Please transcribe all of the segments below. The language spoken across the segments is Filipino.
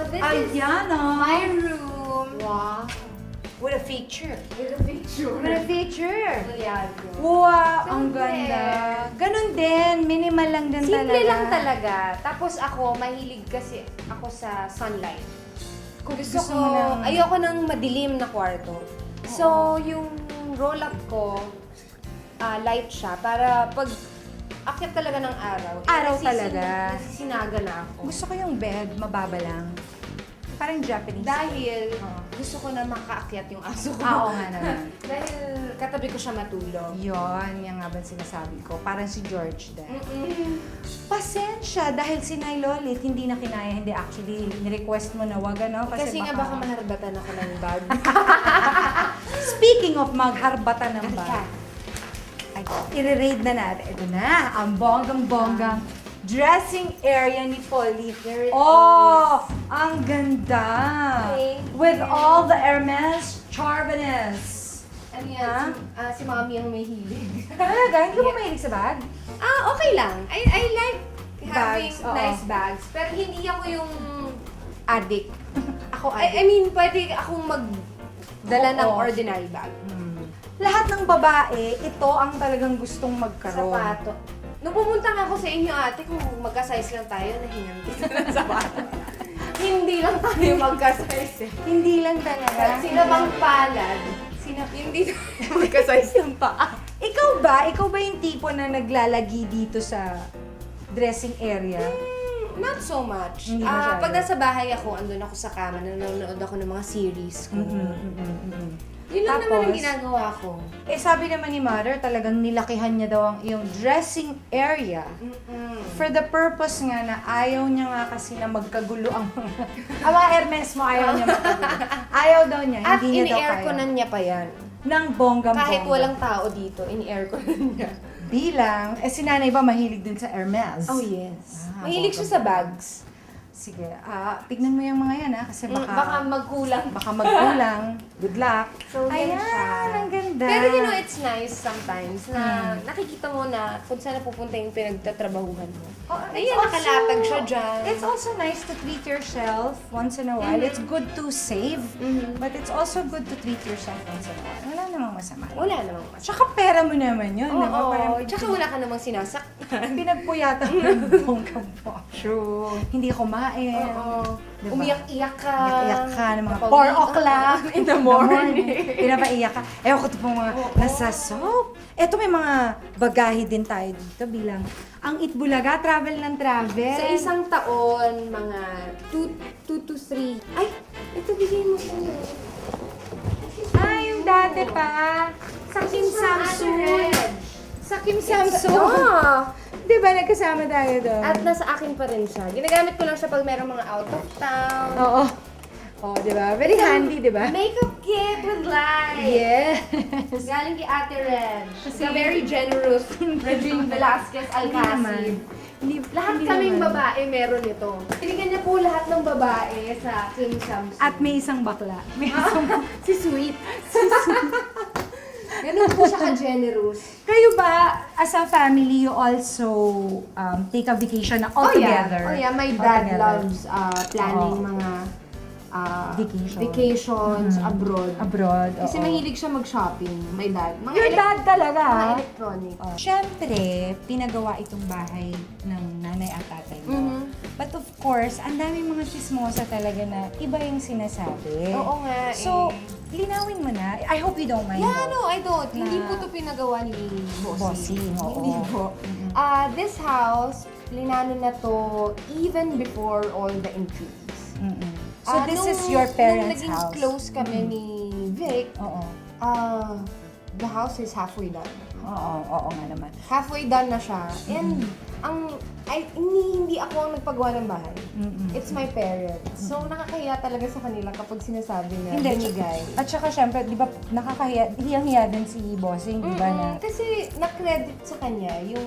this is Ayan, my room. Wow. With a feature. With a picture. With a feature. Mulyado. Wow, ang Simple. ganda. Ganun din, minimal lang din talaga. Simple lang talaga. Tapos ako, mahilig kasi ako sa sunlight. Kung Gusto ko, mo ng- ayoko ng madilim na kwarto. So, yung roll-up ko, light siya para pag akyat talaga ng araw. Araw talaga. Nasisinaga na ako. Gusto ko yung bed, mababa lang. Parang Japanese. Dahil Oo. gusto ko na makaakyat yung aso ko. Oo nga naman. Dahil katabi ko siya matulog. Yun, yan nga ba sinasabi ko. Parang si George din. Mm-mm. Pasensya, dahil si Nay Lolit, hindi na kinaya, hindi actually, ni-request mo na wag, ano? Kasi nga baka maharbatan ako ng bag. Speaking of magharbatan ng Halika. bag, ay, i-raid na natin. Ito na, ang bonggang-bonggang dressing area ni Polly. There it Oh, ang ganda! Thank With you. all the Hermes Charvanes. Ano Ha? yan? Si Mami ang may hilig. Talaga, hindi ko mahilig sa bag? Okay lang. I like having Bags, oo. nice bags. Pero hindi ako yung Addict. Ako I mean, pwede akong magdala ng Oo. ordinary bag. Lahat ng babae, ito ang talagang gustong magkaroon. Sapato. Nung pumunta nga ako sa inyo, ate, kung magka-size lang tayo, nahingan kita ng sapato. Hindi lang tayo magka-size eh. Hindi lang talaga. Sino bang palad? Hindi tayo magka-size ng paa. Ikaw ba? Ikaw ba yung tipo na naglalagi dito sa dressing area? Not so much. Hindi masyado. Pag nasa bahay ako, andun ako sa kama, nanonood ako ng mga series ko. Yun lang naman ang Tapos, ginagawa ko. sabi naman ni Mother, talagang nilakihan niya daw ang iyong dressing area. For the purpose nga na ayaw niya nga kasi na magkagulo ang mga... ang mga Hermes mo, ayaw niya magkagulo. Ayaw daw niya, At hindi niya daw in-air kaya. ko na niya pa yan. Ng bonggang-bongga. Kahit walang tao dito, in-air ko na niya. Bilang, si nanay ba mahilig din sa Hermes? Oh, yes. Ah, Mahilig siya sa bags. Sige, tignan mo yung mga yan kasi Baka magkulang. baka magkulang. Good luck. So, yan Ayan, siya. ang ganda. Pero you know, it's nice sometimes na nakikita mo na kung saan napupunta yung pinagtatrabahuhan mo. Oh, it's Ayan, also- nakalatag siya dyan. It's also nice to treat yourself once in a while. It's good to save, but it's also good to treat yourself once in a while. Wala namang masama. Wala namang mas. Tsaka pera mo naman yun. Oo, diba? Parang tsaka wala ka namang sinasaktan. pinagpuyatan mo ng bonggang po. True. Hindi kumain. Oo. Diba? Umiyak-iyak ka. Iyak ka ng mga Napauwi 4 o'clock in the morning. Pinapaiyak ka. Ewan ko ito pong mga nasa soap. Eto may mga bagahe din tayo dito bilang ang Itbulaga, travel ng travel. Sa isang taon, mga 2 to 3. Ay, ito bigay mo sa iyo. Yung dati pa. Sa Kim Samsung. Sa Kim Samsung. Oh, Di ba nagkasama tayo doon? at nasa akin pa rin siya. Ginagamit ko lang siya pag merong mga out of town. Oo. Oh, di ba? Very handy, di ba? Makeup kit with light. Yes. Galing kay Ate Reg. She's a very generous Regine Velasquez Alcacid. Lahat hindi kaming naman. babae meron ito. Tinignan niya po lahat ng babae sa Kim Samsung. At may isang bakla. May isang... si Sweet. Ganun po siya ka-generous. Kayo ba, as a family, you also take a vacation na all together? Oh yeah, my All dad together. loves planning Oo. mga Vacation. vacations abroad. Abroad, Kasi oo. mahilig siya mag-shopping, my dad. Mga Your dad talaga, mga ha? electronic. Siyempre, pinagawa itong bahay ng nanay at tatay mo. Mhm. But of course, ang daming mga chismosa talaga na iba yung sinasabi. Oo nga So, eh. linawin mo na. I hope you don't mind. Yeah, though. no, I don't. Na- Hindi po ito pinagawa ni Bossing, oo. Hindi po. This house, linano na to even before all the intrigues. Mm-mm. So, this is your parents' nung naging house. close kami ni Vic, Oo. the house is halfway done. Oo nga naman. Halfway done na siya. And hindi ako ang nagpagawa ng bahay. It's my parents. So, nakakahiya talaga sa kanila kapag sinasabi na binigay. At saka syempre, di ba, nakakahiya, hiyang-hiya din si Bossing, di ba na? Kasi na-credit sa kanya yung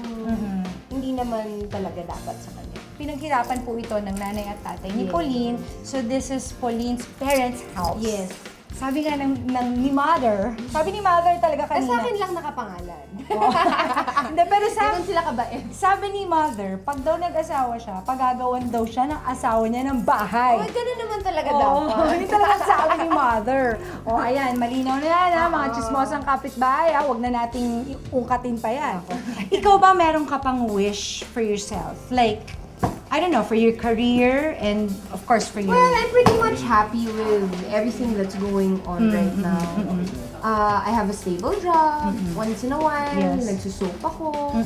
hindi naman talaga dapat sa kanya. Pinaghirapan po ito ng nanay at tatay ni Yes. Pauline. So this is Pauline's parents' house. Yes. Sabi nga ni Mother, sabi ni Mother talaga Sa kanina. akin lang nakapangalan. Hindi, pero sa Ganun sila kabain. Sabi ni Mother, pag daw nag-asawa siya, pagagawan daw siya ng asawa niya ng bahay. Oh, ganun naman talaga Oo, dapat. yun talaga sabi ni Mother. O ayan, malinaw na yan ha, mga chismosang kapitbahay ha, huwag na nating ungkatin pa yan. Ikaw ba meron ka pang wish for yourself? Like, I don't know, for your career and of course for your... Well, I'm pretty much happy with everything that's going on right now. I have a stable job. Once in a while, Yes. nagsusoap ako.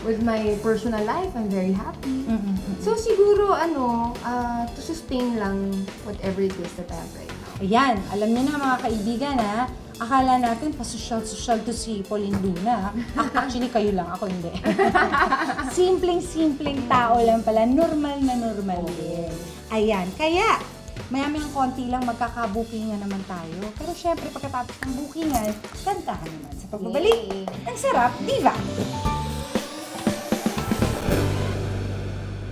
With my personal life, I'm very happy. So siguro, to sustain lang whatever it is that I have right now. Ayan, alam niyo na mga kaibigan ha, akala natin pa-social to si Pauline Luna. Actually, kayo lang, ako hindi. Simpleng-simpleng tao lang pala, normal na normal din. Ayan, kaya maya-mayang konti lang magkakabukingan naman tayo. Pero syempre, pagkatapos ng bukingan, kantahan naman sa pagbabalik. Yay! Ang sarap, diva!